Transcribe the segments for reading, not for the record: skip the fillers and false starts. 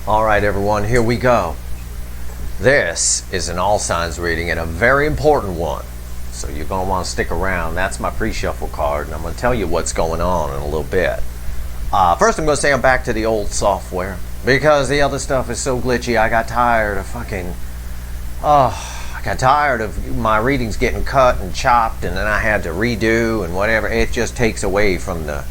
Alright everyone, here we go. This is an all signs reading and a very important one. So you're going to want to stick around. That's my pre-shuffle card and I'm going to tell you what's going on in a little bit. First I'm going to say I'm back to the old software because the other stuff is so glitchy. I got tired of I got tired of my readings getting cut and chopped and then I had to redo and whatever. It just takes away from the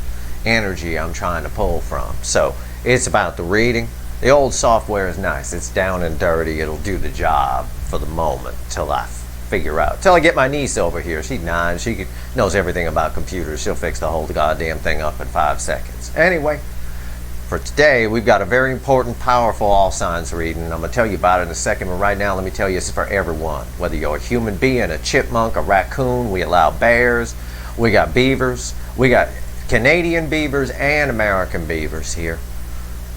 energy I'm trying to pull from. So it's about the reading. The old software is nice. It's down and dirty. It'll do the job for the moment till I figure out. Till I get my niece over here. She's 9. She knows everything about computers. She'll fix the whole goddamn thing up in 5 seconds. Anyway, for today, we've got a very important, powerful all signs reading. I'm going to tell you about it in a second, but right now, let me tell you, this is for everyone. Whether you're a human being, a chipmunk, a raccoon, we allow bears, we got beavers, we got Canadian beavers and American beavers here.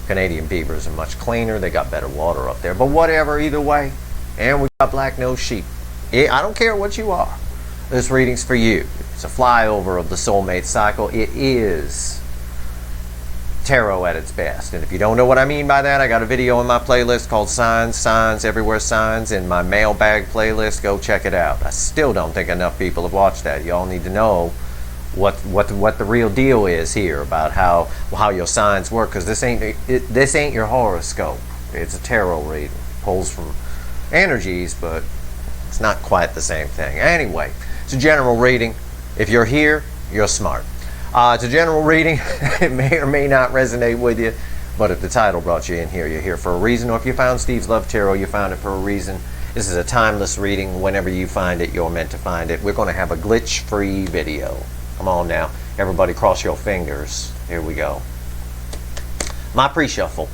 Canadian beavers are much cleaner. They got better water up there. But whatever, either way. And we got black-nosed sheep. I don't care what you are. This reading's for you. It's a flyover of the soulmate cycle. It is tarot at its best. And if you don't know what I mean by that, I got a video in my playlist called Signs Everywhere Signs in my mailbag playlist. Go check it out. I still don't think enough people have watched that. Y'all need to know what the real deal is here about how your signs work, because this ain't your horoscope. It's a tarot reading. Pulls from energies, but it's not quite the same thing. Anyway, it's a general reading. If you're here, you're smart. It's a general reading. It may or may not resonate with you, but if the title brought you in here, you're here for a reason. Or if you found Steve's Love Tarot, you found it for a reason. This is a timeless reading. Whenever you find it, you're meant to find it. We're going to have a glitch-free video. Come on now. Everybody cross your fingers. Here we go. My pre-shuffle.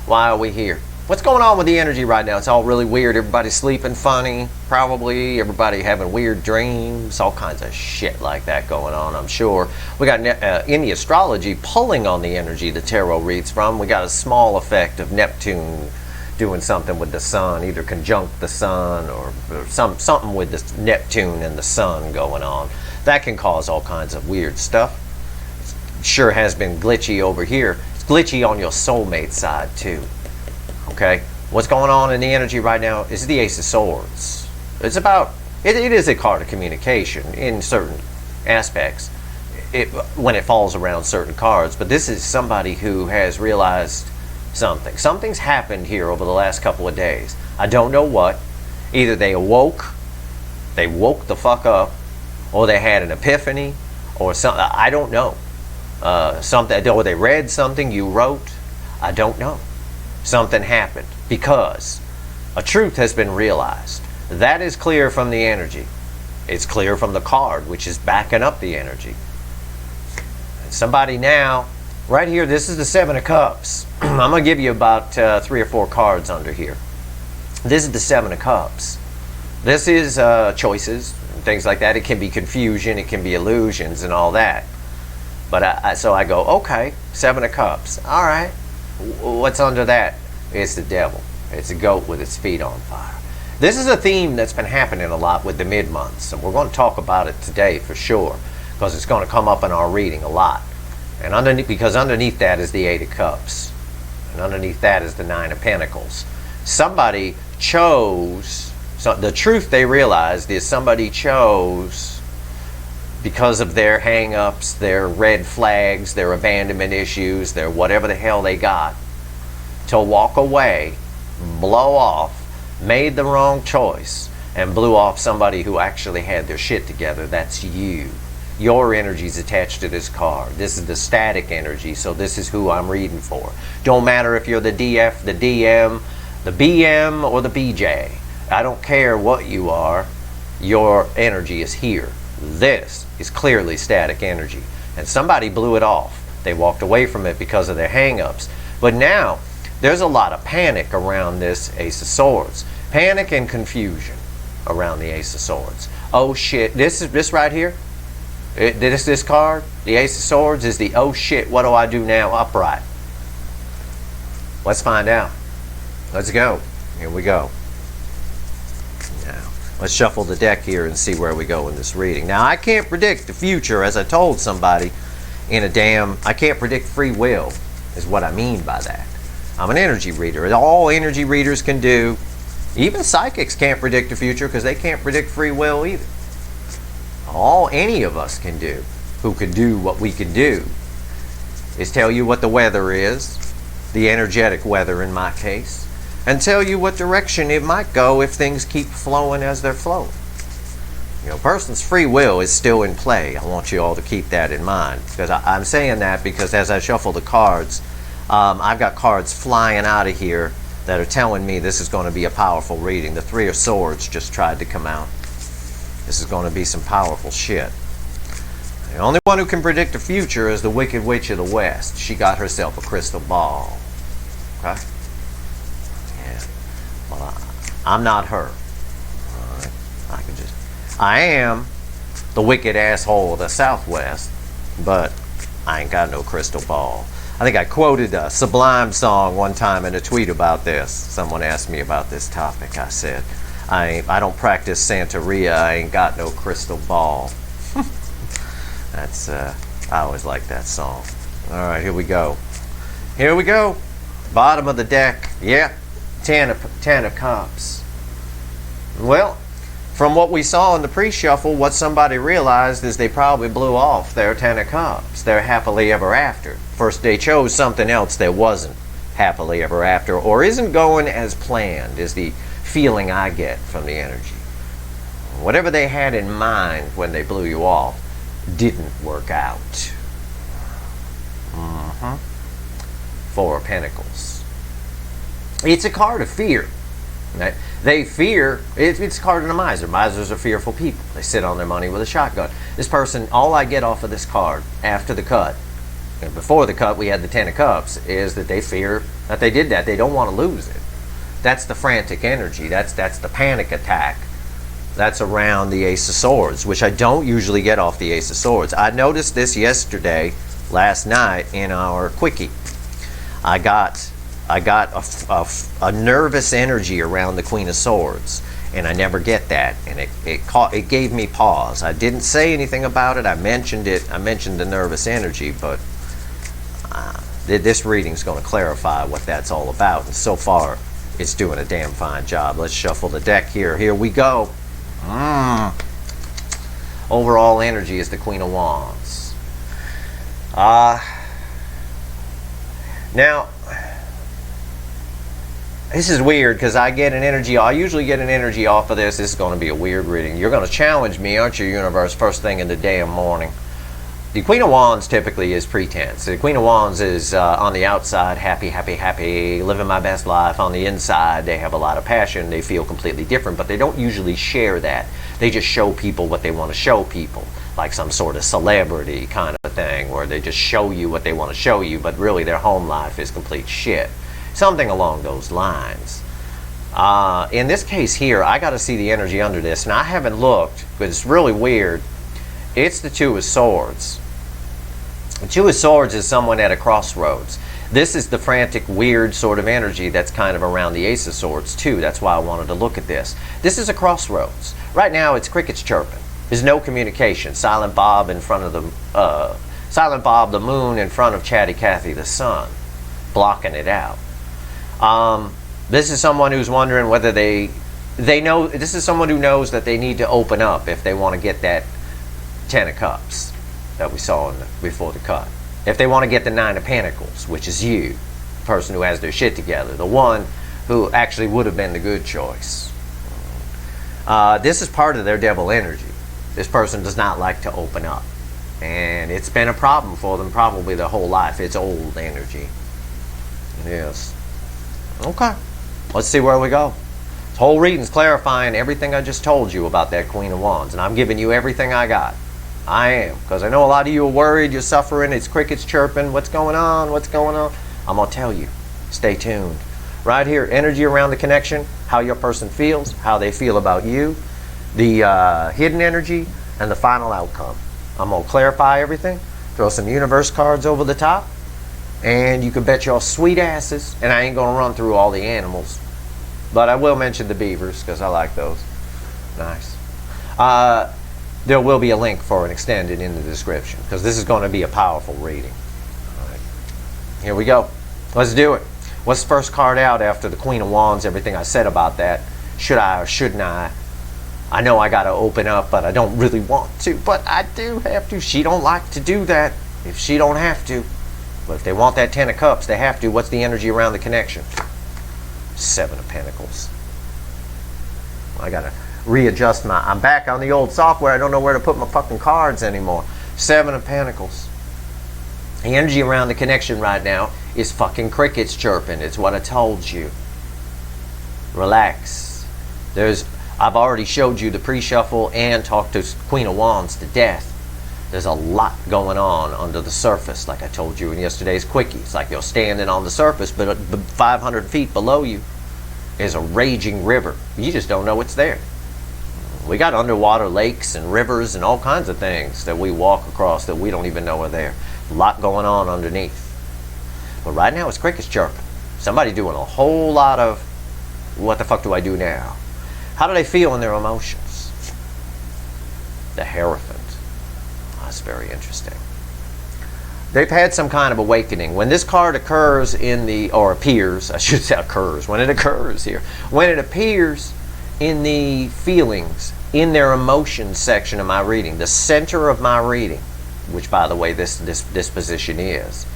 Why are we here? What's going on with the energy right now? It's all really weird. Everybody's sleeping funny, probably. Everybody having weird dreams. All kinds of shit like that going on, I'm sure. We got in the astrology pulling on the energy the tarot reads from. We got a small effect of Neptune doing something with the sun, either conjunct the sun or something with this Neptune and the sun going on. That can cause all kinds of weird stuff. It sure has been glitchy over here. It's glitchy on your soulmate side too. Okay, what's going on in the energy right now is the Ace of Swords. It's about, it is a card of communication in certain aspects when it falls around certain cards, but this is somebody who has realized something. Something's happened here over the last couple of days. I don't know what. Either they woke the fuck up, or they had an epiphany, or something. I don't know. Something, or they read something you wrote. I don't know. Something happened because a truth has been realized. That is clear from the energy. It's clear from the card, which is backing up the energy. And somebody now, right here, this is the 7 of Cups. I'm going to give you about 3 or 4 cards under here. This is the 7 of Cups. This is choices, and things like that. It can be confusion, it can be illusions and all that. But so I go, okay, 7 of Cups. All right. What's under that? It's the devil. It's a goat with its feet on fire. This is a theme that's been happening a lot with the mid-months, and we're going to talk about it today for sure, because it's going to come up in our reading a lot. And because underneath that is the 8 of Cups, and underneath that is the 9 of Pentacles. Somebody chose, so the truth they realized is somebody chose, because of their hang-ups, their red flags, their abandonment issues, their whatever the hell they got, to walk away, blow off, made the wrong choice, and blew off somebody who actually had their shit together. That's you. Your energy's attached to this card. This is the static energy, so this is who I'm reading for. Don't matter if you're the DF, the DM, the BM, or the BJ. I don't care what you are. Your energy is here. This is clearly static energy, and somebody blew it off. They walked away from it because of their hang-ups. But now there's a lot of panic around this Ace of Swords. Panic and confusion around the Ace of Swords. Oh shit, this right here, this card, the Ace of Swords, is the oh shit, what do I do now upright. Let's find out. Let's go. Here we go. Now, let's shuffle the deck here and see where we go in this reading. Now, I can't predict the future, as I told somebody in a I can't predict free will, is what I mean by that. I'm an energy reader. All energy readers can do. Even psychics can't predict the future because they can't predict free will either. All any of us can do, who can do what we can do, is tell you what the weather is, the energetic weather in my case, and tell you what direction it might go if things keep flowing as they're flowing. You know, a person's free will is still in play. I want you all to keep that in mind, because I'm saying that because as I shuffle the cards, I've got cards flying out of here that are telling me this is going to be a powerful reading. The Three of Swords just tried to come out. This is going to be some powerful shit. The only one who can predict the future is the Wicked Witch of the West. She got herself a crystal ball. Okay? Yeah. Well, I'm not her. All right? I am the wicked asshole of the Southwest, but I ain't got no crystal ball. I think I quoted a Sublime song one time in a tweet about this. Someone asked me about this topic. I said, I don't practice Santeria. I ain't got no crystal ball. That's I always like that song. All right, here we go. Here we go. Bottom of the deck. Yeah, Ten of Cups. Well, from what we saw in the pre-shuffle, what somebody realized is they probably blew off their Ten of Cups, their happily ever after. First, they chose something else that wasn't happily ever after, or isn't going as planned, is the feeling I get from the energy. Whatever they had in mind when they blew you off didn't work out. Four of Pentacles. It's a card of fear. Right? They fear, it's a card of the miser. Misers are fearful people. They sit on their money with a shotgun. This person, all I get off of this card after the cut, and before the cut we had the Ten of Cups, is that they fear that they did that. They don't want to lose it. That's the frantic energy. That's the panic attack. That's around the Ace of Swords, which I don't usually get off the Ace of Swords. I noticed this yesterday, last night, in our quickie. I got a nervous energy around the Queen of Swords, and I never get that, and it gave me pause. I didn't say anything about it. I mentioned the nervous energy, but this reading's going to clarify what that's all about, and so far it's doing a damn fine job. Let's shuffle the deck here. Here we go. Overall energy is the Queen of Wands. Now, this is weird because I usually get an energy off of this. This is going to be a weird reading. You're going to challenge me, aren't you, universe, first thing in the damn morning. The Queen of Wands typically is pretense. The Queen of Wands is on the outside, happy, happy, happy, living my best life. On the inside, they have a lot of passion. They feel completely different, but they don't usually share that. They just show people what they want to show people, like some sort of celebrity kind of thing, where they just show you what they want to show you, but really their home life is complete shit. Something along those lines. In this case here, I got to see the energy under this, and I haven't looked, but it's really weird. It's the Two of Swords. The Two of Swords is someone at a crossroads. This is the frantic, weird sort of energy that's kind of around the Ace of Swords too. That's why I wanted to look at this. This is a crossroads. Right now it's crickets chirping. There's no communication. Silent Bob in front of the Silent Bob the moon in front of Chatty Cathy the sun, blocking it out. This is someone who's wondering whether they know. This is someone who knows that they need to open up if they want to get that Ten of Cups that we saw before the cut. If they want to get the Nine of Pentacles, which is you, the person who has their shit together, the one who actually would have been the good choice. This is part of their devil energy. This person does not like to open up, and it's been a problem for them probably their whole life. It's old energy. Yes. Okay. Let's see where we go. This whole reading's clarifying everything I just told you about that Queen of Wands, and I'm giving you everything I got. I am, because I know a lot of you are worried, you're suffering, it's crickets chirping, what's going on, what's going on? I'm going to tell you. Stay tuned. Right here, energy around the connection, how your person feels, how they feel about you, the hidden energy, and the final outcome. I'm going to clarify everything, throw some universe cards over the top, and you can bet your sweet asses, and I ain't going to run through all the animals, but I will mention the beavers, because I like those. Nice. There will be a link for an extended in the description, because this is going to be a powerful reading. All right. Here we go. Let's do it. What's the first card out after the Queen of Wands, everything I said about that? Should I or shouldn't I? I know I got to open up, but I don't really want to. But I do have to. She don't like to do that if she don't have to. But if they want that 10 of Cups, they have to. What's the energy around the connection? 7 of Pentacles. I got to readjust my... I'm back on the old software. I don't know where to put my fucking cards anymore. 7 of Pentacles. The energy around the connection right now is fucking crickets chirping. It's what I told you. Relax. I've already showed you the pre-shuffle and talked to Queen of Wands to death. There's a lot going on under the surface, like I told you in yesterday's quickie. It's like you're standing on the surface, but 500 feet below you is a raging river. You just don't know it's there. We got underwater lakes and rivers and all kinds of things that we walk across that we don't even know are there. A lot going on underneath. But right now it's crickets chirping. Somebody doing a whole lot of, what the fuck do I do now? How do they feel in their emotions? The Hierophant. That's very interesting. They've had some kind of awakening. When this card occurs in the, or appears, I should say occurs, when it occurs here, when it appears in the feelings, in their emotions section of my reading, the center of my reading, which by the way this position is,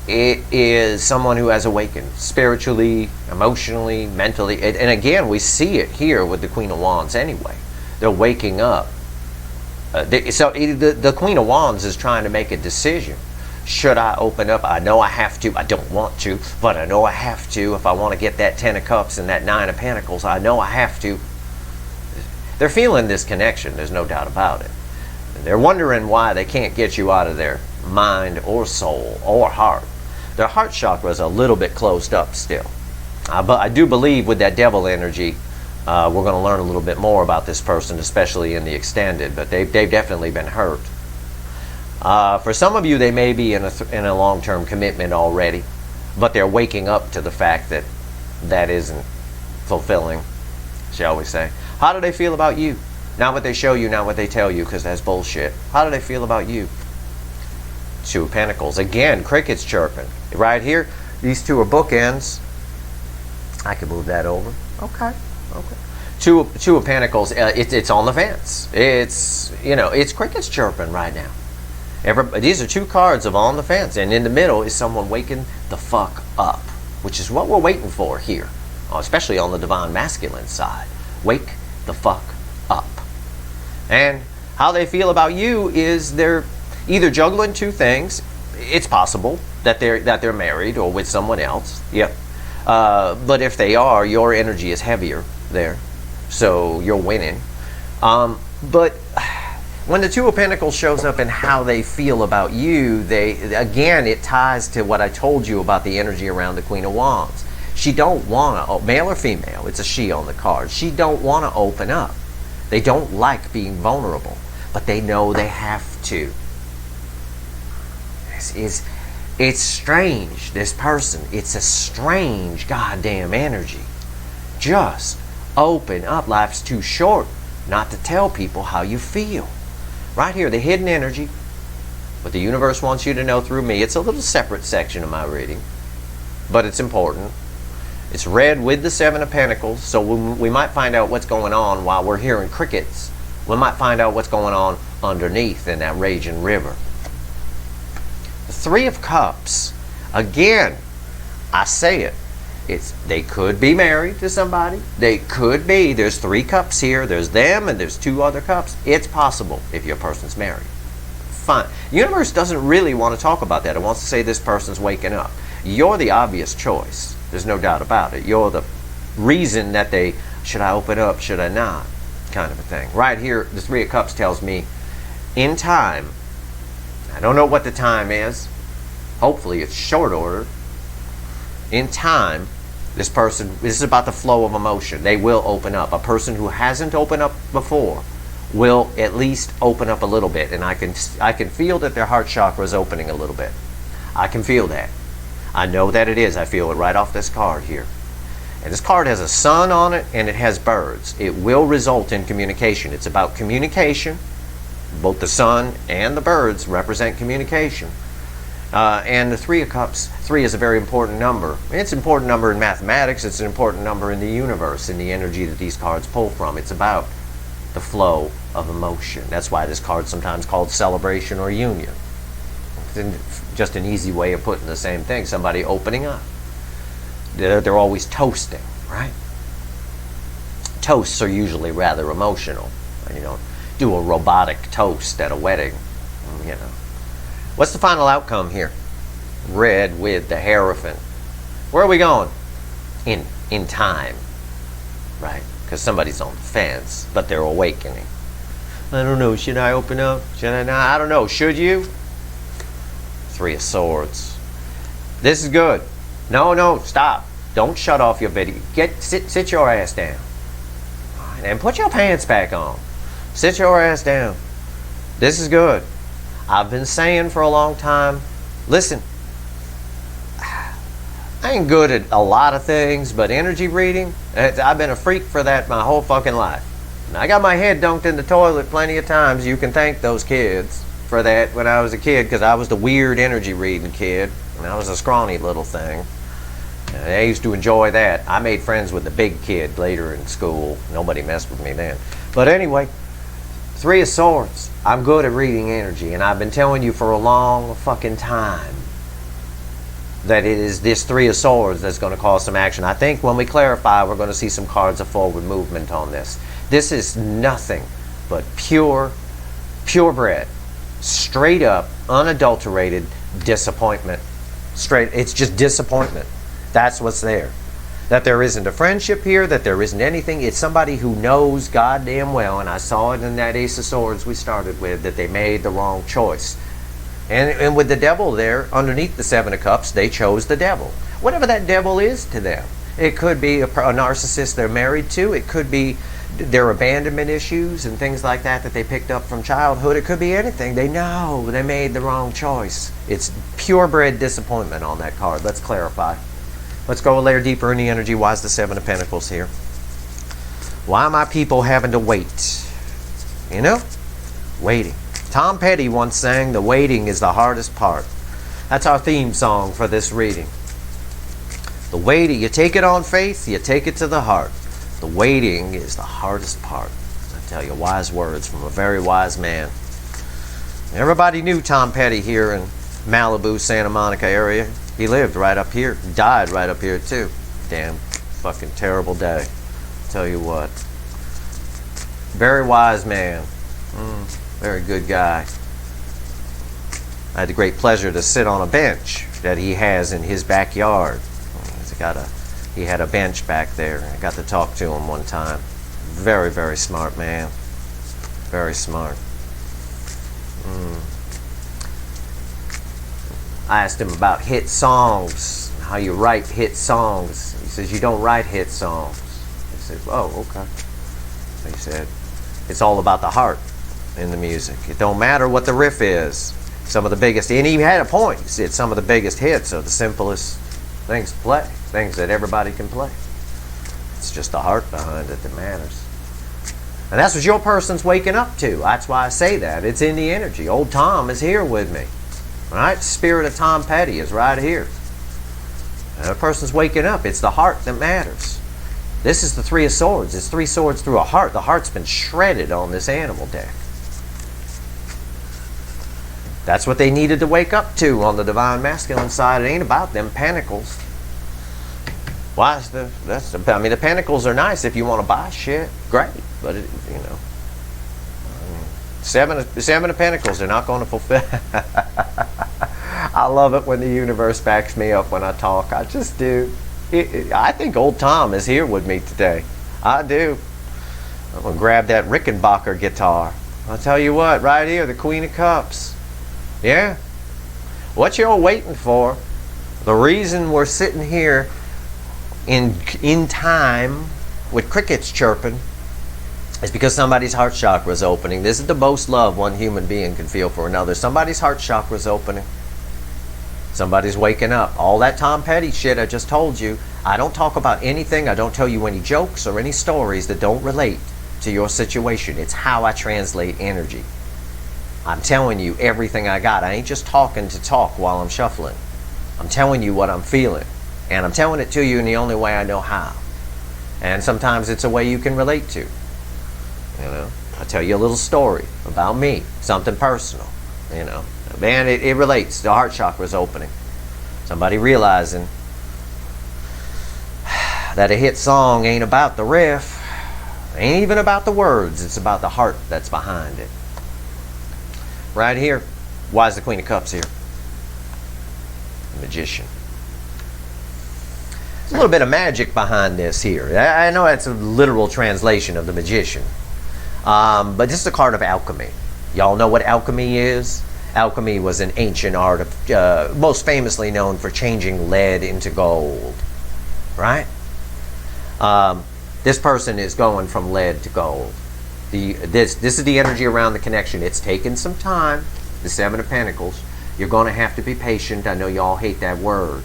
it is someone who has awakened spiritually, emotionally, mentally, and again we see it here with the Queen of Wands anyway. They're waking up. The Queen of Wands is trying to make a decision. Should I open up? I know I have to. I don't want to, but I know I have to. If I want to get that 10 of Cups and that 9 of Pentacles, I know I have to. They're feeling this connection. There's no doubt about it. They're wondering why they can't get you out of their mind or soul or heart. Their heart chakra is a little bit closed up still. But I do believe with that devil energy, we're going to learn a little bit more about this person, especially in the extended. But they've definitely been hurt. For some of you, they may be in a long-term commitment already, but they're waking up to the fact that that isn't fulfilling, shall we say. How do they feel about you? Not what they show you, not what they tell you, because that's bullshit. How do they feel about you? 2 of Pentacles. Again, crickets chirping. Right here, these 2 are bookends. I can move that over. Okay. Two of Pentacles. It's on the fence. It's crickets chirping right now. These are 2 cards of on the fence, and in the middle is someone waking the fuck up, which is what we're waiting for here, especially on the divine masculine side. Wake the fuck up. And how they feel about you is they're either juggling 2 things. It's possible that they're married or with someone else. Yep. But if they are, your energy is heavier there, so you're winning. But when the 2 of Pentacles shows up and how they feel about you, again, it ties to what I told you about the energy around the Queen of Wands. She don't want to, male or female, it's a she on the card. She don't want to open up. They don't like being vulnerable, but they know they have to. It's strange, this person. It's a strange goddamn energy. Just open up. Life's too short not to tell people how you feel. Right here, the hidden energy, what the universe wants you to know through me. It's a little separate section of my reading, but it's important. It's red with the 7 of Pentacles, so we might find out what's going on while we're hearing crickets. We might find out what's going on underneath in that raging river. The 3 of Cups, again, I say it. They could be married to somebody. They could be. There's 3 cups here. There's them and there's 2 other cups. It's possible if your person's married. Fine. The universe doesn't really want to talk about that. It wants to say this person's waking up. You're the obvious choice. There's no doubt about it. You're the reason that should I open up, should I not, kind of a thing. Right here, the 3 of Cups tells me, in time, I don't know what the time is. Hopefully it's short order. In time, this is about the flow of emotion. They will open up. A person who hasn't opened up before will at least open up a little bit. And I can feel that their heart chakra is opening a little bit. I can feel that. I know that it is. I feel it right off this card here. And this card has a sun on it and it has birds. It will result in communication. It's about communication. Both the sun and the birds represent communication. And the Three of Cups, 3 is a very important number. It's an important number in mathematics. It's an important number in the universe, in the energy that these cards pull from. It's about the flow of emotion. That's why this card's sometimes called celebration or union. It's just an easy way of putting the same thing. Somebody opening up. They're always toasting, right? Toasts are usually rather emotional. You don't do a robotic toast at a wedding, you know. What's the final outcome here? Red with the Hierophant. Where are we going? In time, right? Because somebody's on the fence, but they're awakening. I don't know. Should I open up? Should I not? I don't know. Should you? 3 of Swords. This is good. No, stop. Don't shut off your video. Sit your ass down. All right, and put your pants back on. Sit your ass down. This is good. I've been saying for a long time, listen, I ain't good at a lot of things, but energy reading, I've been a freak for that my whole fucking life. And I got my head dunked in the toilet plenty of times. You can thank those kids for that when I was a kid, because I was the weird energy reading kid, and I was a scrawny little thing. And I used to enjoy that. I made friends with the big kid later in school. Nobody messed with me then. But anyway, 3 of Swords. I'm good at reading energy, and I've been telling you for a long fucking time that it is this 3 of Swords that's going to cause some action. I think when we clarify, we're going to see some cards of forward movement on this. This is nothing but purebred, straight up, unadulterated disappointment. It's just disappointment. That's what's there. That there isn't a friendship here, that there isn't anything. It's somebody who knows goddamn well, and I saw it in that Ace of Swords we started with, that they made the wrong choice. And with the devil there, underneath the 7 of Cups, they chose the devil. Whatever that devil is to them. It could be a narcissist they're married to. It could be their abandonment issues and things like that they picked up from childhood. It could be anything. They know they made the wrong choice. It's purebred disappointment on that card. Let's clarify. Let's go a layer deeper in the energy. Why is the 7 of Pentacles here? Why are my people having to wait? You know? Waiting. Tom Petty once sang, the waiting is the hardest part. That's our theme song for this reading. The waiting, you take it on faith, you take it to the heart. The waiting is the hardest part. I tell you, wise words from a very wise man. Everybody knew Tom Petty here in Malibu, Santa Monica area. He lived right up here. Died right up here too. Damn fucking terrible day. Tell you what. Very wise man. Very good guy. I had the great pleasure to sit on a bench that he has in his backyard. He had a bench back there. I got to talk to him one time. Very, very smart man. Very smart. I asked him about hit songs, how you write hit songs. He says, you don't write hit songs. I said, oh, okay. So he said, it's all about the heart in the music. It don't matter what the riff is. Some of the biggest, and he had a point. He said some of the biggest hits are the simplest things to play, things that everybody can play. It's just the heart behind it that matters. And that's what your person's waking up to. That's why I say that. It's in the energy. Old Tom is here with me. All right? Spirit of Tom Petty is right here. And a person's waking up. It's the heart that matters. This is the 3 of Swords. It's 3 swords through a heart. The heart's been shredded on this animal deck. That's what they needed to wake up to on the divine masculine side. It ain't about them pentacles. Why is the pentacles are nice if you want to buy shit. Great. But, seven of Pentacles, they're not going to fulfill. I love it when the universe backs me up when I talk. I just do. I think old Tom is here with me today. I do. I'm going to grab that Rickenbacker guitar. I'll tell you what, right here, the Queen of Cups. Yeah. What you're waiting for, the reason we're sitting here in time with crickets chirping is because somebody's heart chakra is opening. This is the most love one human being can feel for another. Somebody's heart chakra is opening. Somebody's waking up. All that Tom Petty shit I just told you, I don't talk about anything. I don't tell you any jokes or any stories that don't relate to your situation. It's how I translate energy. I'm telling you everything I got. I ain't just talking to talk while I'm shuffling. I'm telling you what I'm feeling. And I'm telling it to you in the only way I know how. And sometimes it's a way you can relate to. You know, I'll tell you a little story about me, something personal. You know, man, it relates. The heart chakra is opening. Somebody realizing that a hit song ain't about the riff, ain't even about the words. It's about the heart that's behind it. Right here, why is the Queen of Cups here? The Magician. There's a little bit of magic behind this here. I know that's a literal translation of the Magician. But this is a card of alchemy. Y'all know what alchemy is? Alchemy was an ancient art, most famously known for changing lead into gold. Right? This person is going from lead to gold. This is the energy around the connection. It's taken some time. The Seven of Pentacles. You're going to have to be patient. I know y'all hate that word.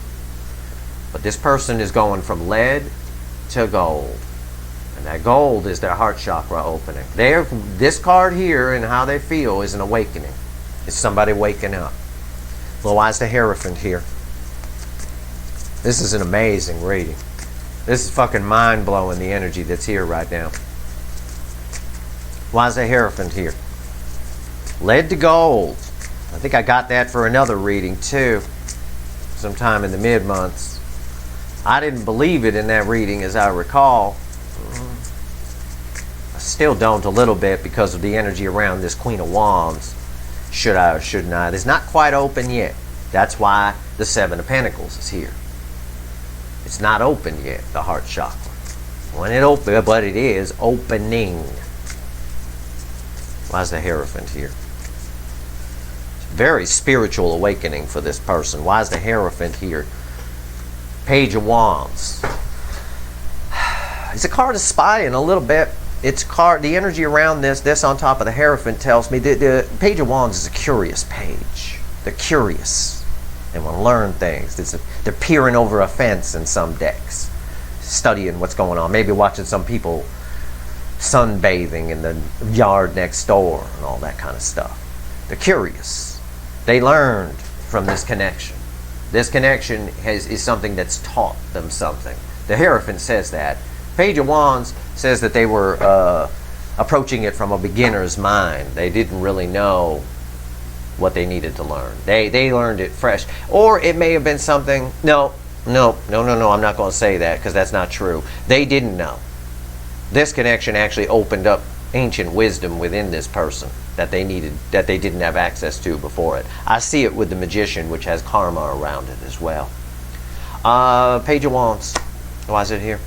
But this person is going from lead to gold. And that gold is their heart chakra opening. This card here and how they feel is an awakening. It's somebody waking up. Well, why is the Hierophant here? This is an amazing reading. This is fucking mind-blowing, the energy that's here right now. Why is the Hierophant here? Lead to gold. I think I got that for another reading too, sometime in the mid-months. I didn't believe it in that reading, as I recall. I still don't a little bit because of the energy around this Queen of Wands. Should I or shouldn't I? It's not quite open yet. That's why the Seven of Pentacles is here. It's not open yet, the heart chakra. When it opens, but it is opening. Why is the Hierophant here? Very spiritual awakening for this person. Why is the Hierophant here? Page of Wands. It's a card of spying a little bit. It's card. The energy around this on top of the Hierophant tells me that the Page of Wands is a curious page. They're curious. They want to learn things. They're peering over a fence in some decks, studying what's going on. Maybe watching some people sunbathing in the yard next door and all that kind of stuff. They're curious. They learned from this connection. This connection is something that's taught them something. The Hierophant says that. Page of Wands says that they were approaching it from a beginner's mind. They didn't really know what they needed to learn. They learned it fresh. Or it may have been something... No, I'm not going to say that because that's not true. They didn't know. This connection actually opened up ancient wisdom within this person that they needed, that they didn't have access to before it. I see it with the Magician, which has karma around it as well. Page of Wands. Why is it here?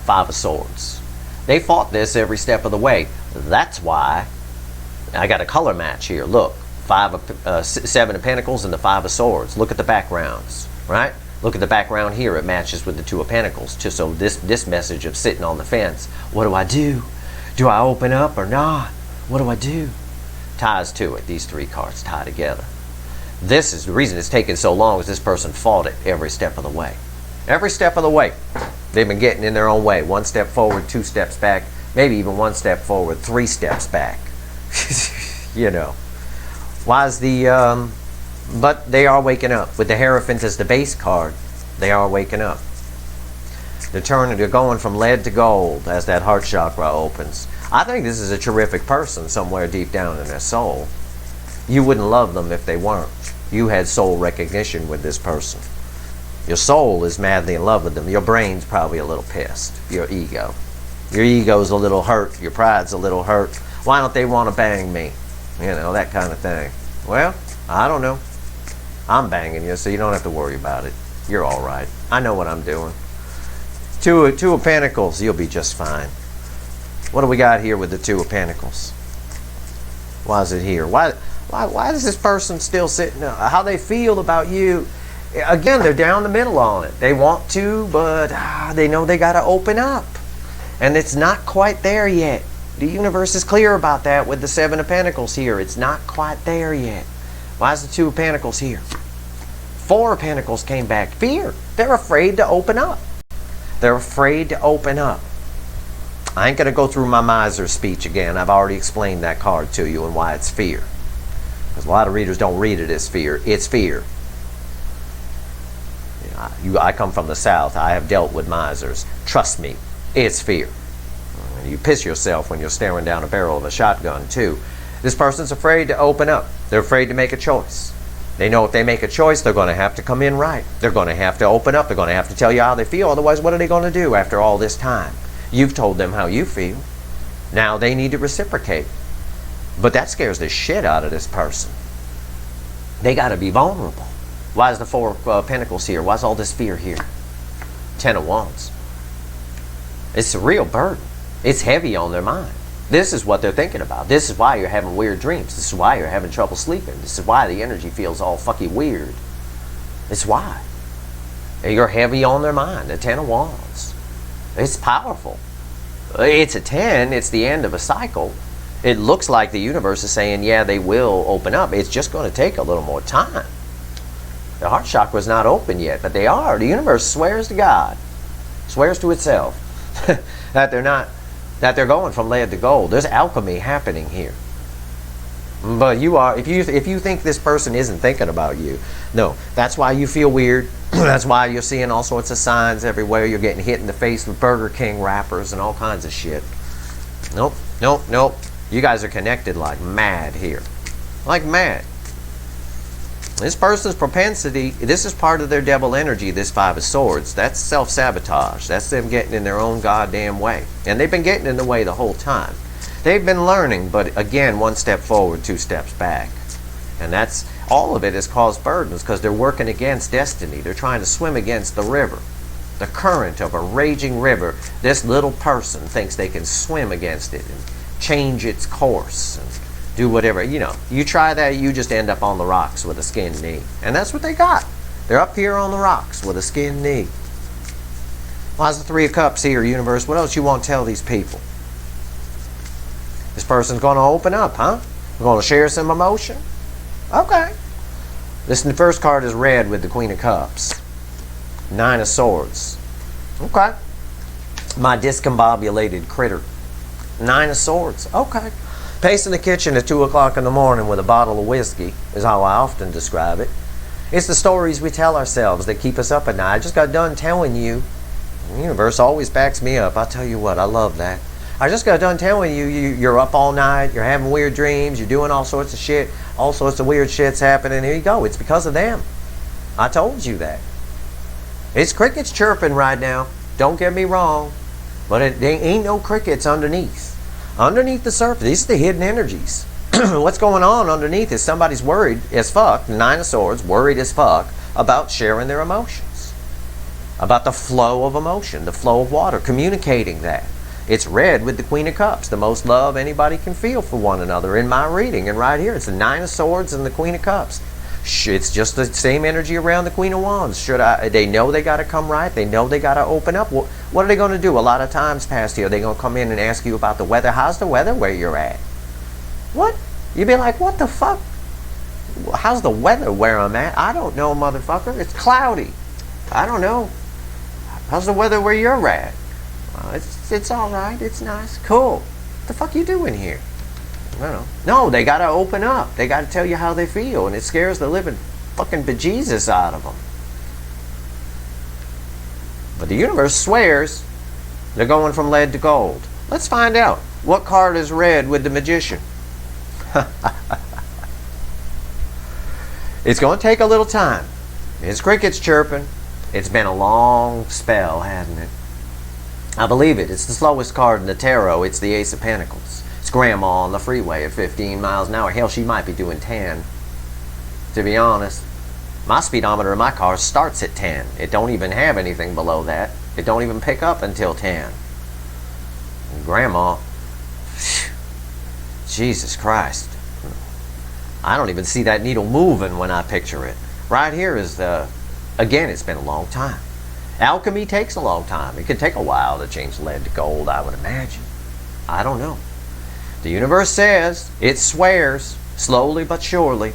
Five of Swords. They fought this every step of the way. That's why I got a color match here. Look, Seven of Pentacles and the Five of Swords. Look at the backgrounds, right? Look at the background here. It matches with the Two of Pentacles. So this message of sitting on the fence. What do I do? Do I open up or not? What do I do? Ties to it. These three cards tie together. This is the reason it's taken so long, is this person fought it every step of the way. Every step of the way. They've been getting in their own way. One step forward, two steps back. Maybe even one step forward, three steps back. You know. Why is the... but they are waking up. With the Hierophant as the base card, they are waking up. They're going from lead to gold as that heart chakra opens. I think this is a terrific person somewhere deep down in their soul. You wouldn't love them if they weren't. You had soul recognition with this person. Your soul is madly in love with them. Your brain's probably a little pissed. Your ego. Your ego's a little hurt. Your pride's a little hurt. Why don't they want to bang me? You know, that kind of thing. Well, I don't know. I'm banging you, so you don't have to worry about it. You're all right. I know what I'm doing. Two of Pentacles, you'll be just fine. What do we got here with the Two of Pentacles? Why is it here? Why is this person still sitting? How they feel about you? Again, they're down the middle on it. They want to, but they know they got to open up. And it's not quite there yet. The universe is clear about that with the Seven of Pentacles here. It's not quite there yet. Why is the Two of Pentacles here? Four of Pentacles came back. Fear. They're afraid to open up. They're afraid to open up. I ain't going to go through my miser speech again. I've already explained that card to you and why it's fear. Because a lot of readers don't read it as fear. It's fear. I come from the South. I have dealt with misers. Trust me, it's fear. You piss yourself when you're staring down a barrel of a shotgun, too. This person's afraid to open up. They're afraid to make a choice. They know if they make a choice, they're going to have to come in right. They're going to have to open up. They're going to have to tell you how they feel. Otherwise, what are they going to do after all this time? You've told them how you feel. Now they need to reciprocate. But that scares the shit out of this person. They got to be vulnerable. Why is the Four of Pentacles here? Why is all this fear here? Ten of Wands. It's a real burden. It's heavy on their mind. This is what they're thinking about. This is why you're having weird dreams. This is why you're having trouble sleeping. This is why the energy feels all fucking weird. It's why. You're heavy on their mind. The Ten of Wands. It's powerful. It's a 10. It's the end of a cycle. It looks like the universe is saying, yeah, they will open up. It's just going to take a little more time. The heart chakra is not open yet, but they are. The universe swears to God, swears to itself that they're going from lead to gold. There's alchemy happening here. But you are, if you think this person isn't thinking about you, no, that's why you feel weird. That's why you're seeing all sorts of signs everywhere. You're getting hit in the face with Burger King wrappers and all kinds of shit. Nope, nope, nope. You guys are connected like mad here. Like mad. This person's propensity, this is part of their devil energy, this Five of Swords. That's self-sabotage. That's them getting in their own goddamn way. And they've been getting in the way the whole time. They've been learning, but again, one step forward, two steps back. And that's, all of it has caused burdens because they're working against destiny. They're trying to swim against the river. The current of a raging river. This little person thinks they can swim against it and change its course and do whatever. You know, you try that, you just end up on the rocks with a skinned knee. And that's what they got. They're up here on the rocks with a skinned knee. Why's the Three of Cups here, universe? What else you want to tell these people? This person's going to open up, huh? We're going to share some emotion? Okay. This first card is red with the Queen of Cups. Nine of Swords. Okay. My discombobulated critter. Nine of Swords. Okay. Pacing the kitchen at 2 o'clock in the morning with a bottle of whiskey is how I often describe it. It's the stories we tell ourselves that keep us up at night. I just got done telling you. The universe always backs me up. I'll tell you what, I love that. I just got done telling you, you're up all night, you're having weird dreams, you're doing all sorts of shit, all sorts of weird shit's happening. Here you go. It's because of them. I told you that. It's crickets chirping right now. Don't get me wrong. But there ain't no crickets underneath. Underneath the surface, these are the hidden energies. What's going on underneath is somebody's worried as fuck, the Nine of Swords, worried as fuck about sharing their emotions. About the flow of emotion, the flow of water, communicating that. It's red with the Queen of Cups, the most love anybody can feel for one another in my reading. And right here, it's the Nine of Swords and the Queen of Cups. It's just the same energy around the Queen of Wands. They know they got to come right. They know they got to open up. What are they going to do? A lot of times past here, they're going to come in and ask you about the weather. How's the weather where you're at? What? You'd be like, what the fuck? How's the weather where I'm at? I don't know, motherfucker. It's cloudy. I don't know. How's the weather where you're at? It's all right. It's nice. Cool. What the fuck you doing here? I don't know. No, they got to open up. They got to tell you how they feel, and it scares the living fucking bejesus out of them. But the universe swears they're going from lead to gold. Let's find out. What card is red with the Magician? It's going to take a little time. It's crickets chirping. It's been a long spell, hasn't it? I believe it. It's the slowest card in the tarot. It's the Ace of Pentacles. It's Grandma on the freeway at 15 miles an hour. Hell, she might be doing 10. To be honest, my speedometer in my car starts at 10. It don't even have anything below that. It don't even pick up until 10. And Grandma, Jesus Christ. I don't even see that needle moving when I picture it. Right here is the, again, it's been a long time. Alchemy takes a long time. It could take a while to change lead to gold, I would imagine. I don't know. The universe says, it swears, slowly but surely.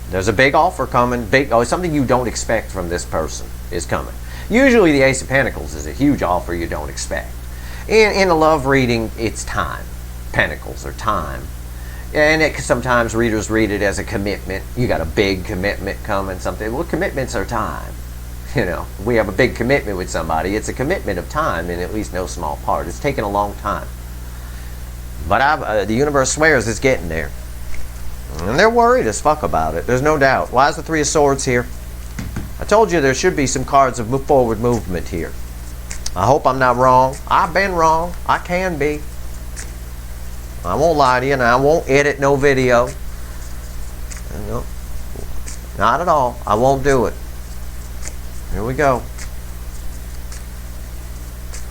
There's a big offer coming. Something you don't expect from this person is coming. Usually the Ace of Pentacles is a huge offer you don't expect. In a love reading, it's time. Pentacles are time. And sometimes readers read it as a commitment. You got a big commitment coming, something. Well, commitments are time. You know, we have a big commitment with somebody. It's a commitment of time in at least no small part. It's taken a long time. But the universe swears it's getting there. And they're worried as fuck about it. There's no doubt. Why is the Three of Swords here? I told you there should be some cards of forward movement here. I hope I'm not wrong. I've been wrong. I can be. I won't lie to you, and I won't edit no video. No, not at all. I won't do it. Here we go.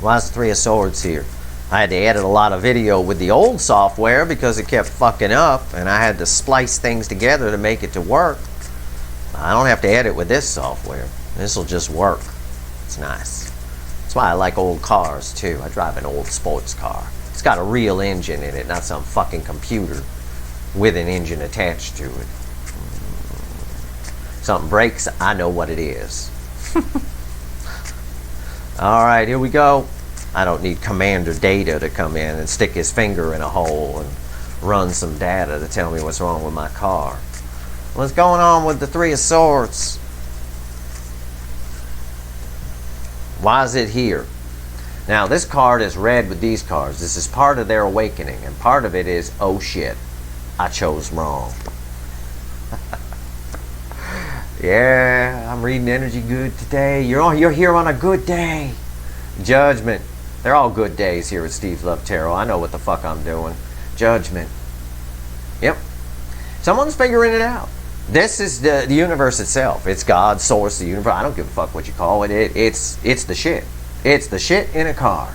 Why is the Three of Swords here? I had to edit a lot of video with the old software because it kept fucking up, and I had to splice things together to make it to work. I don't have to edit with this software. This will just work. It's nice. That's why I like old cars too. I drive an old sports car. It's got a real engine in it, not some fucking computer with an engine attached to it. Something breaks, I know what it is. Alright, here we go. I don't need Commander Data to come in and stick his finger in a hole and run some data to tell me what's wrong with my car. What's going on with the Three of Swords? Why is it here? Now, this card is read with these cards. This is part of their awakening, and part of it is, oh shit, I chose wrong. Yeah, I'm reading energy good today. You're here on a good day. Judgment. They're all good days here at Steve Love Tarot. I know what the fuck I'm doing. Judgment. Yep. Someone's figuring it out. This is the universe itself. It's God, source, the universe. I don't give a fuck what you call it. It's the shit. It's the shit in a car.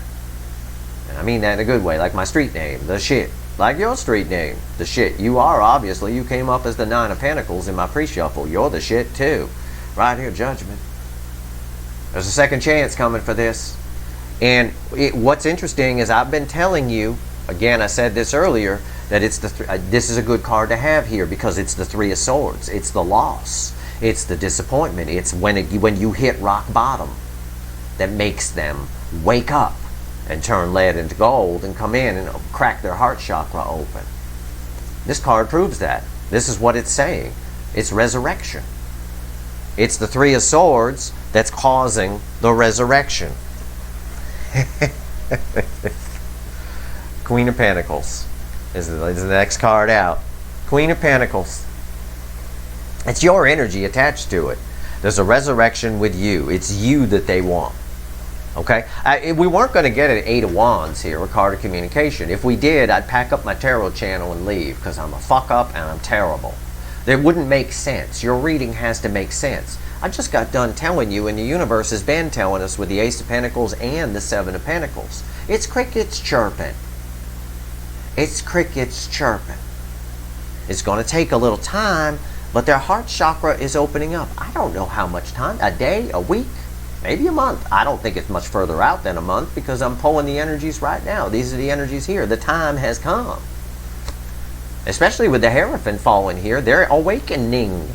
And I mean that in a good way, like my street name, the shit. Like your street name, the shit. You are, obviously. You came up as the Nine of Pentacles in my pre-shuffle. You're the shit, too. Right here, Judgment. There's a second chance coming for this. And what's interesting is I've been telling you, again, I said this earlier, that it's this is a good card to have here because it's the Three of Swords. It's the loss. It's the disappointment. It's when you hit rock bottom that makes them wake up and turn lead into gold and come in and crack their heart chakra open. This card proves that. This is what it's saying. It's resurrection. It's the Three of Swords that's causing the resurrection. Queen of Pentacles is the next card out. Queen of Pentacles. It's your energy attached to it. There's a resurrection with you. It's you that they want. Okay? We weren't going to get an Eight of Wands here, a card of communication. If we did, I'd pack up my tarot channel and leave because I'm a fuck up and I'm terrible. It wouldn't make sense. Your reading has to make sense. I just got done telling you, and the universe has been telling us with the Ace of Pentacles and the Seven of Pentacles. It's crickets chirping. It's crickets chirping. It's going to take a little time, but their heart chakra is opening up. I don't know how much time. A day, a week, maybe a month. I don't think it's much further out than a month because I'm pulling the energies right now. These are the energies here. The time has come. Especially with the Hierophant falling here, they're awakening.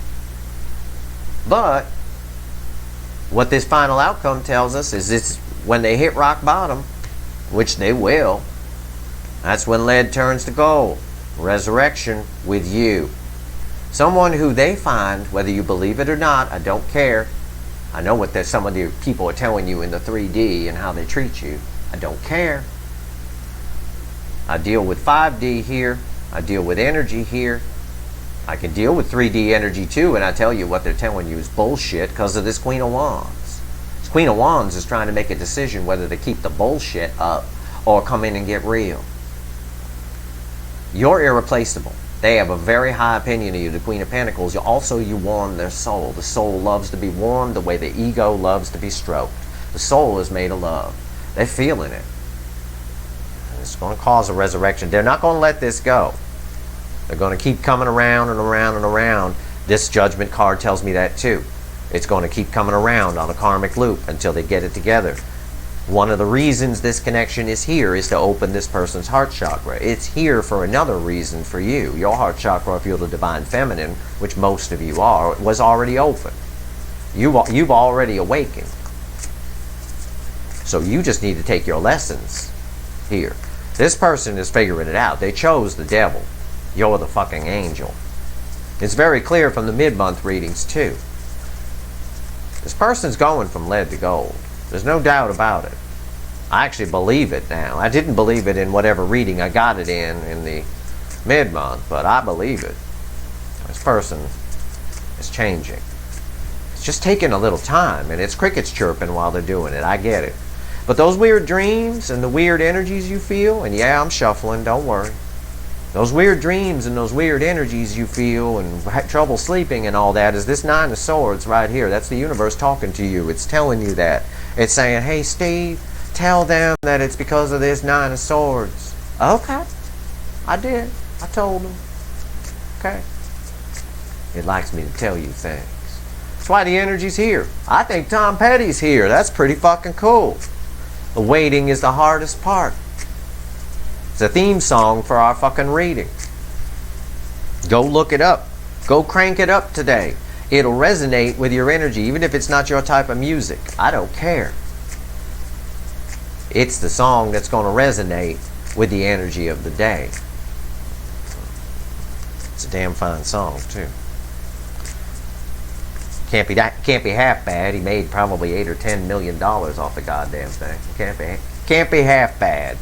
But what this final outcome tells us is it's when they hit rock bottom, which they will, that's when lead turns to gold. Resurrection with you. Someone who they find, whether you believe it or not, I don't care. I know what some of the people are telling you in the 3D and how they treat you. I don't care. I deal with 5D here. I deal with energy here. I can deal with 3D energy too, and I tell you what they're telling you is bullshit because of this Queen of Wands. This Queen of Wands is trying to make a decision whether to keep the bullshit up or come in and get real. You're irreplaceable. They have a very high opinion of you, the Queen of Pentacles. Also, you warm their soul. The soul loves to be warmed the way the ego loves to be stroked. The soul is made of love. They're feeling it. And it's going to cause a resurrection. They're not going to let this go. They're going to keep coming around and around and around. This Judgment card tells me that too. It's going to keep coming around on a karmic loop until they get it together. One of the reasons this connection is here is to open this person's heart chakra. It's here for another reason for you. Your heart chakra, if you're the Divine Feminine, which most of you are, was already open. You've already awakened. So you just need to take your lessons here. This person is figuring it out. They chose the devil. You're the fucking angel. It's very clear from the mid-month readings too. This person's going from lead to gold. There's no doubt about it. I actually believe it now. I didn't believe it in whatever reading I got it in the mid-month, but I believe it. This person is changing. It's just taking a little time, and it's crickets chirping while they're doing it. I get it. But those weird dreams and the weird energies you feel, and yeah, I'm shuffling, don't worry. Those weird dreams and those weird energies you feel and trouble sleeping and all that is this Nine of Swords right here. That's the universe talking to you. It's telling you that. It's saying, hey, Steve, tell them that it's because of this Nine of Swords. Okay. I did. I told them. Okay. It likes me to tell you things. That's why the energy's here. I think Tom Petty's here. That's pretty fucking cool. The waiting is the hardest part. It's a theme song for our fucking reading. Go look it up. Go crank it up today. It'll resonate with your energy, even if it's not your type of music. I don't care. It's the song that's going to resonate with the energy of the day. It's a damn fine song, too. Can't be half bad. He made probably $8 or $10 million off the goddamn thing. Can't be half bad.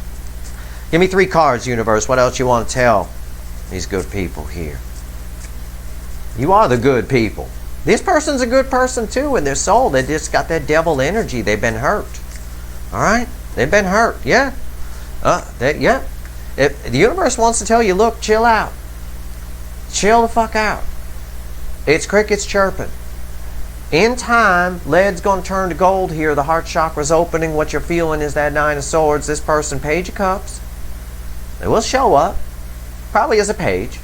Give me 3 cards, universe. What else you want to tell these good people here? You are the good people. This person's a good person too in their soul. They just got that devil energy. They've been hurt. All right? They've been hurt. Yeah. Yeah. If the universe wants to tell you, look, chill out. Chill the fuck out. It's crickets chirping. In time, lead's going to turn to gold here. The heart chakra's opening. What you're feeling is that Nine of Swords. This person, Page of Cups. They will show up. Probably as a page.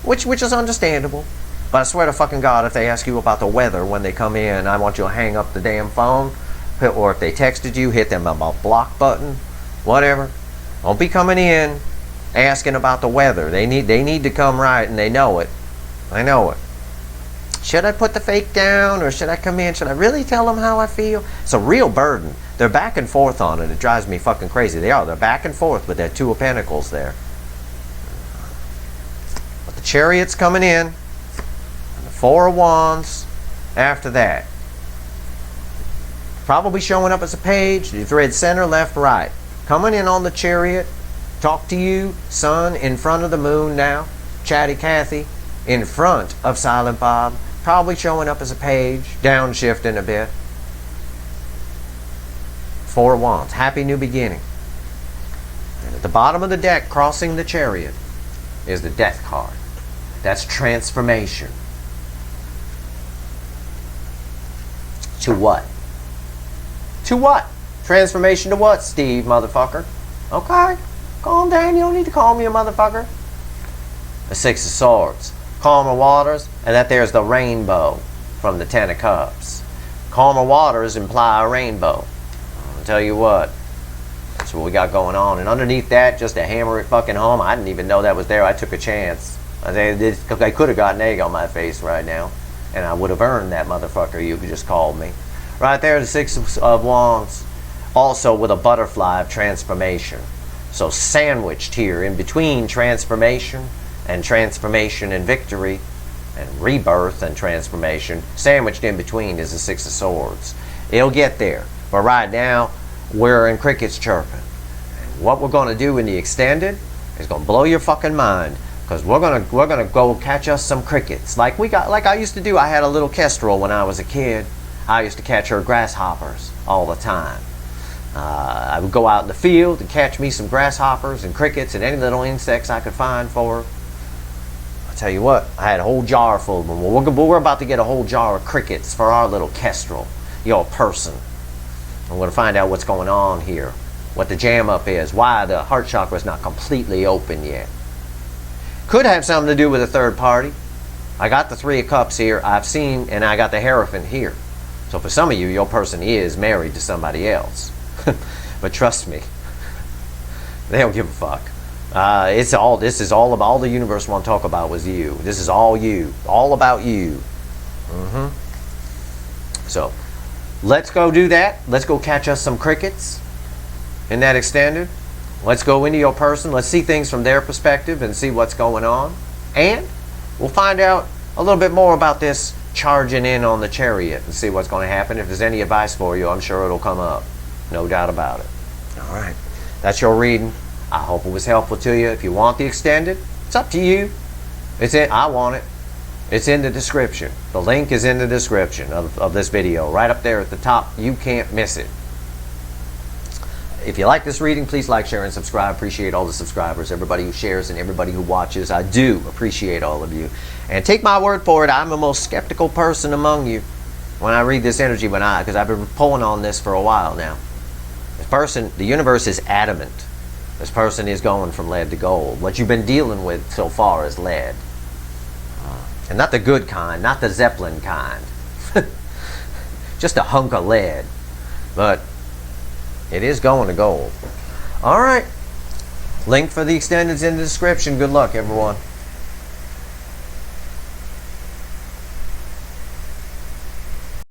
Which is understandable. But I swear to fucking God, if they ask you about the weather when they come in, I want you to hang up the damn phone. Or if they texted you, hit them about block button. Whatever. Don't be coming in asking about the weather. They need to come right, and they know it. I know it. Should I put the fake down, or should I come in? Should I really tell them how I feel? It's a real burden. They're back and forth on it. It drives me fucking crazy. They are. They're back and forth with that Two of Pentacles there. But the Chariot's coming in. And the Four of Wands after that. Probably showing up as a page. You thread center, left, right. Coming in on the Chariot. Talk to you, Sun, in front of the Moon now. Chatty Cathy in front of Silent Bob. Probably showing up as a page, downshifting a bit. Four of Wands, happy new beginning. And at the bottom of the deck, crossing the Chariot, is the Death card. That's transformation. To what? To what? Transformation to what, Steve, motherfucker? Okay, calm down, you don't need to call me a motherfucker. The Six of Swords. Calmer waters, and that there's the rainbow from the Ten of Cups. Calmer waters imply a rainbow. I'll tell you what, that's what we got going on. And underneath that, just to hammer it fucking home, I didn't even know that was there. I took a chance. I could have got an egg on my face right now, and I would have earned that motherfucker you just called me. Right there, the Six of Wands, also with a butterfly of transformation. So sandwiched here in between transformation and victory and rebirth and transformation, sandwiched in between is the Six of Swords. It'll get there, but right now we're in crickets chirping. And what we're going to do in the extended is going to blow your fucking mind, because we're gonna go catch us some crickets like I used to do. I had a little kestrel when I was a kid. I used to catch her grasshoppers all the time. I would go out in the field and catch me some grasshoppers and crickets and any little insects I could find for her. I tell you what, I had a whole jar full of them. We're about to get a whole jar of crickets for our little kestrel, your person. I'm going to find out what's going on here, what the jam up is, why the heart chakra is not completely open yet. Could have something to do with a third party. I got the Three of Cups here, I've seen, and I got the Hierophant here. So for some of you, your person is married to somebody else. But trust me, they don't give a fuck. This is all about, all the universe want to talk about was you. This is all you, all about you. So let's go do that. Let's go catch us some crickets in that extended. Let's go into your person. Let's see things from their perspective and see what's going on. And we'll find out a little bit more about this charging in on the chariot and see what's going to happen. If there's any advice for you, I'm sure it'll come up. No doubt about it. All right. That's your reading. I hope it was helpful to you. If you want the extended, it's up to you. I want it. It's in the description. The link is in the description of this video. Right up there at the top. You can't miss it. If you like this reading, please like, share, and subscribe. Appreciate all the subscribers, everybody who shares, and everybody who watches. I do appreciate all of you. And take my word for it, I'm the most skeptical person among you when I read this energy, because I've been pulling on this for a while now. This person, the universe is adamant. This person is going from lead to gold. What you've been dealing with so far is lead. And not the good kind, not the Zeppelin kind. Just a hunk of lead. But it is going to gold. All right. Link for the extended's in the description. Good luck, everyone.